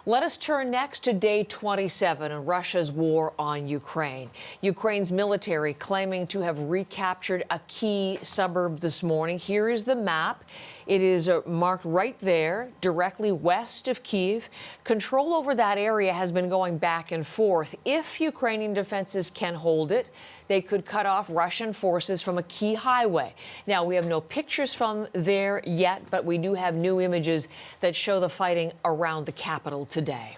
Let us turn next to day 27 in Russia's war on Ukraine. Ukraine's military claiming to have recaptured a key suburb this morning. Here is the map. It is marked right there, directly west of Kyiv. Control over that area has been going back and forth. If Ukrainian defenses can hold it, they could cut off Russian forces from a key highway. Now, we have no pictures from there yet, but we do have new images that show the fighting around the capital today.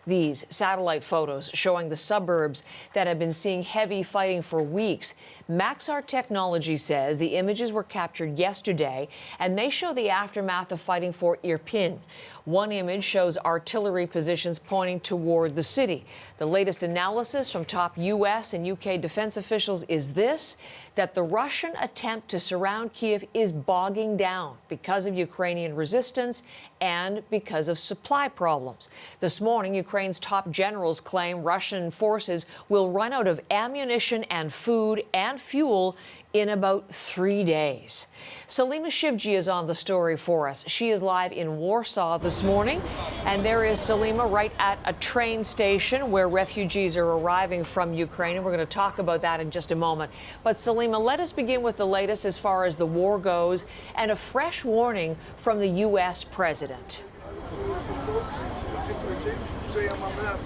These satellite photos showing the suburbs that have been seeing heavy fighting for weeks. Maxar Technology says the images were captured yesterday, and they show the aftermath of fighting for Irpin. One image shows artillery positions pointing toward the city. The latest analysis from top U.S. and U.K. defense officials is this, that the Russian attempt to surround Kyiv is bogging down because of Ukrainian resistance and because of supply problems. This morning, Ukraine's top generals claim Russian forces will run out of ammunition and food and fuel in about 3 days. Salima Shivji is on the story for us. She is live in Warsaw this morning. And there is Salima right at a train station where refugees are arriving from Ukraine. And we're going to talk about that in just a moment. But Salima, let us begin with the latest as far as the war goes and a fresh warning from the U.S. president.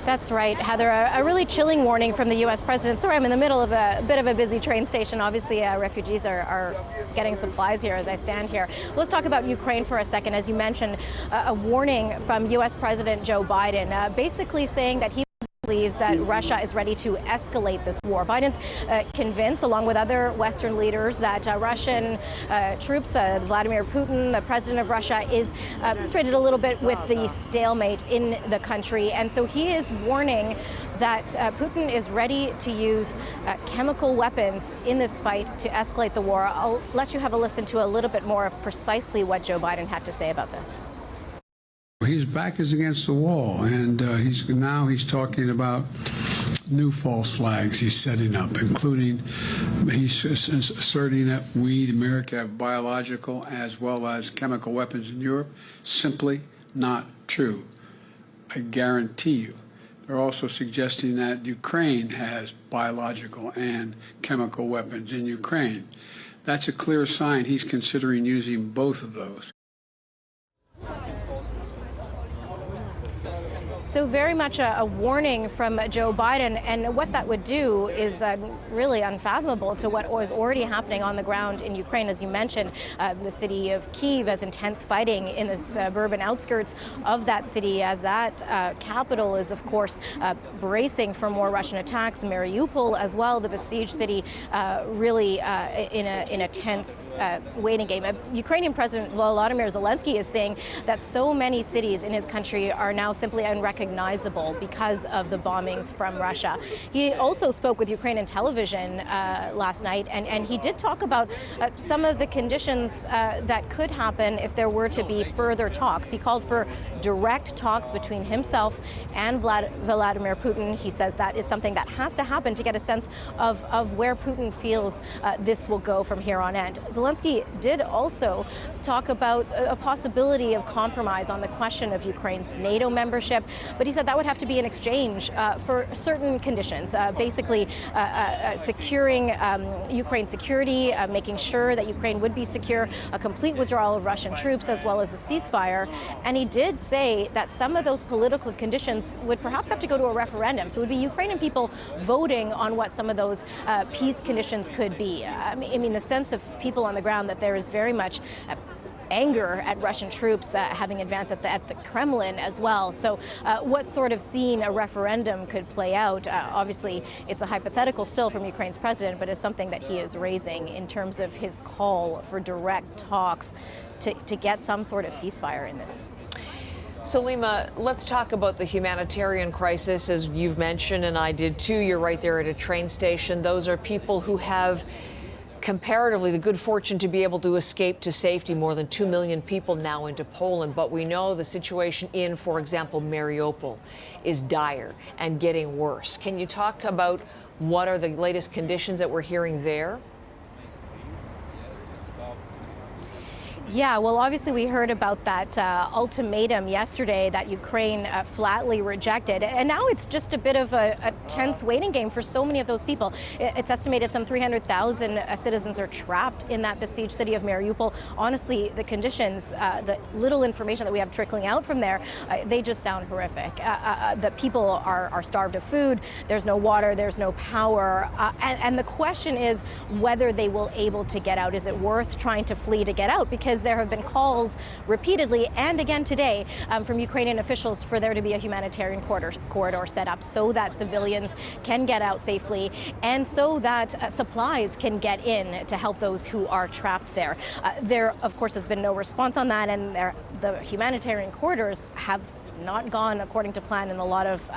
That's right, Heather. A really chilling warning from the U.S. president. Sorry, I'm in the middle of a bit of a busy train station. Obviously, refugees are getting supplies here as I stand here. Let's talk about Ukraine for a second. As you mentioned, a warning from U.S. President Joe Biden, basically saying that he believes that Russia is ready to escalate this war. Biden's convinced, along with other Western leaders, that Russian troops, Vladimir Putin, the president of Russia, is frustrated a little bit with the stalemate in the country. And so he is warning that Putin is ready to use chemical weapons in this fight to escalate the war. I'll let you have a listen to a little bit more of precisely what Joe Biden had to say about this. His back is against the wall, and he's talking about new false flags he's setting up, including he's asserting that we, America, have biological as well as chemical weapons in Europe. Simply not true. I guarantee you. They're also suggesting that Ukraine has biological and chemical weapons in Ukraine. That's a clear sign he's considering using both of those. So very much a warning from Joe Biden, and what that would do is really unfathomable to what was already happening on the ground in Ukraine. As you mentioned, the city of Kyiv has intense fighting in the suburban outskirts of that city, as that capital is, of course, bracing for more Russian attacks. Mariupol as well, the besieged city, really in a tense waiting game. Ukrainian President Volodymyr Zelensky is saying that so many cities in his country are now simply unrecognizable because of the bombings from Russia. He also spoke with Ukrainian television last night, and he did talk about some of the conditions that could happen if there were to be further talks. He called for direct talks between himself and Vladimir Putin. He says that is something that has to happen to get a sense of where Putin feels this will go from here on end. Zelensky did also talk about a possibility of compromise on the question of Ukraine's NATO membership, but he said that would have to be in exchange for certain conditions, basically securing Ukraine's security, making sure that Ukraine would be secure, a complete withdrawal of Russian troops, as well as a ceasefire. And he did say that some of those political conditions would perhaps have to go to a referendum. So it would be Ukrainian people voting on what some of those peace conditions could be. I mean, the sense of people on the ground that there is very much anger at Russian troops having advanced at the Kremlin as well. So what sort of scene a referendum could play out? Obviously, it's a hypothetical still from Ukraine's president, but it's something that he is raising in terms of his call for direct talks to get some sort of ceasefire in this. Salima, let's talk about the humanitarian crisis, as you've mentioned, and I did too. You're right there at a train station. Those are people who have comparatively the good fortune to be able to escape to safety. More than 2 million people now into Poland. But we know the situation in, for example, Mariupol is dire and getting worse. Can you talk about what are the latest conditions that we're hearing there? Yeah, well, obviously we heard about that ultimatum yesterday that Ukraine flatly rejected. And now it's just a bit of a tense waiting game for so many of those people. It's estimated some 300,000 citizens are trapped in that besieged city of Mariupol. Honestly, the conditions, the little information that we have trickling out from there, they just sound horrific. The people are starved of food, there's no water, there's no power. And the question is whether they will able to get out. Is it worth trying to flee to get out? Because there have been calls repeatedly and again today from Ukrainian officials for there to be a humanitarian corridor set up so that civilians can get out safely and so that supplies can get in to help those who are trapped there. There, of course, has been no response on that, and the humanitarian corridors have not gone according to plan in a lot of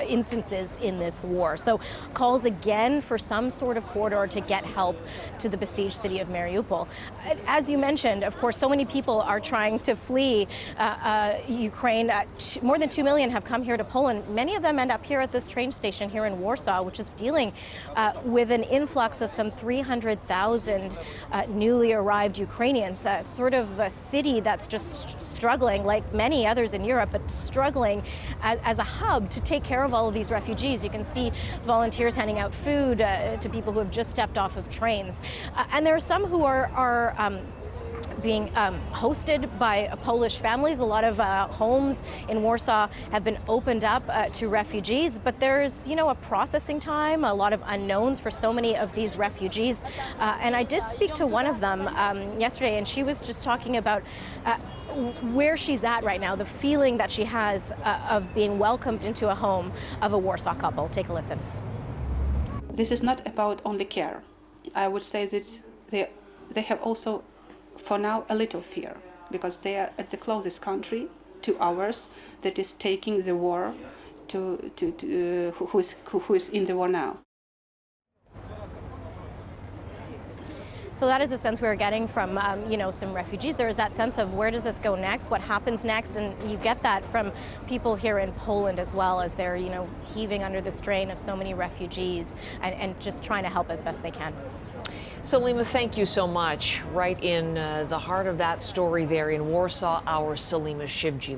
instances in this war. So calls again for some sort of corridor to get help to the besieged city of Mariupol. As you mentioned, of course, so many people are trying to flee Ukraine. More than 2 million have come here to Poland. Many of them end up here at this train station here in Warsaw, which is dealing with an influx of some 300,000 newly arrived Ukrainians, sort of a city that's just struggling, like many others in Europe, but struggling as a hub to take care of all of these refugees. You can see volunteers handing out food to people who have just stepped off of trains. And there are some who are being hosted by Polish families. A lot of homes in Warsaw have been opened up to refugees, but there's, a processing time, a lot of unknowns for so many of these refugees. And I did speak to one of them yesterday, and she was just talking about where she's at right now, the feeling that she has of being welcomed into a home of a Warsaw couple. Take a listen. This is not about only care. I would say that they have also, for now, a little fear, because they are at the closest country to ours that is taking the war who is in the war now. So that is a sense we're getting from, some refugees. There is that sense of where does this go next, what happens next, and you get that from people here in Poland as well, as they're, heaving under the strain of so many refugees and just trying to help as best they can. Salima, thank you so much. Right in the heart of that story there in Warsaw, our Salima Shivji.